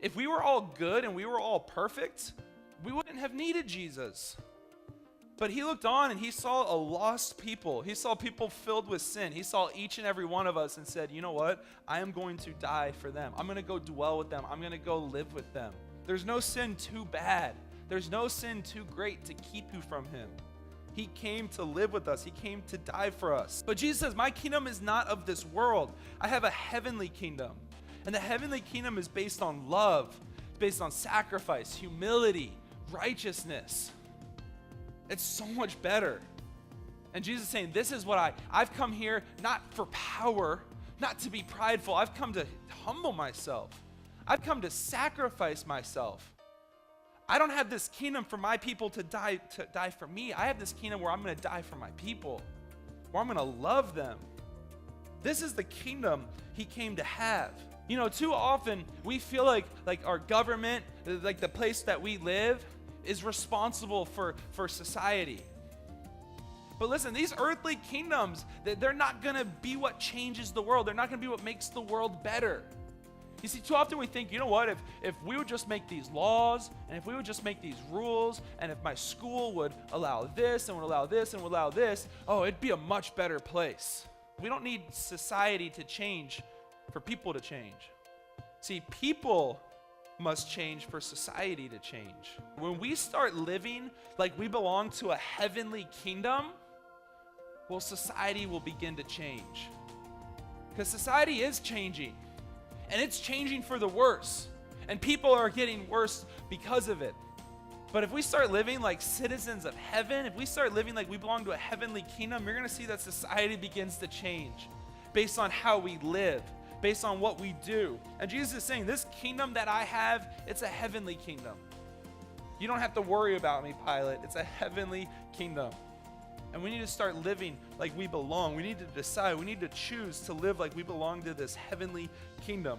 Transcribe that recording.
If we were all good and we were all perfect, we wouldn't have needed Jesus. But he looked on and he saw a lost people. He saw people filled with sin. He saw each and every one of us and said, you know what? I am going to die for them. I'm going to go dwell with them. I'm going to go live with them. There's no sin too bad. There's no sin too great to keep you from him. He came to live with us. He came to die for us. But Jesus says, my kingdom is not of this world. I have a heavenly kingdom. And the heavenly kingdom is based on love, based on sacrifice, humility, righteousness. It's so much better. And Jesus is saying, this is what I've come here not for power, not to be prideful. I've come to humble myself. I've come to sacrifice myself. I don't have this kingdom for my people to die for me. I have this kingdom where I'm going to die for my people, where I'm going to love them. This is the kingdom he came to have. You know, too often we feel like our government, like the place that we live, is responsible for society. But listen, these earthly kingdoms, they're not going to be what changes the world. They're not going to be what makes the world better. You see, too often we think, you know what, if we would just make these laws, and if we would just make these rules, and if my school would allow this, and would allow this, and would allow this, oh, it'd be a much better place. We don't need society to change for people to change. See, people must change for society to change. When we start living like we belong to a heavenly kingdom, well, society will begin to change. Because society is changing, and it's changing for the worse, and people are getting worse because of it. But if we start living like citizens of heaven, if we start living like we belong to a heavenly kingdom, you're going to see that society begins to change based on how we live, based on what we do. And Jesus is saying, this kingdom that I have, it's a heavenly kingdom. You don't have to worry about me, Pilate. It's a heavenly kingdom. And we need to start living like we belong. We need to decide, we need to choose to live like we belong to this heavenly kingdom.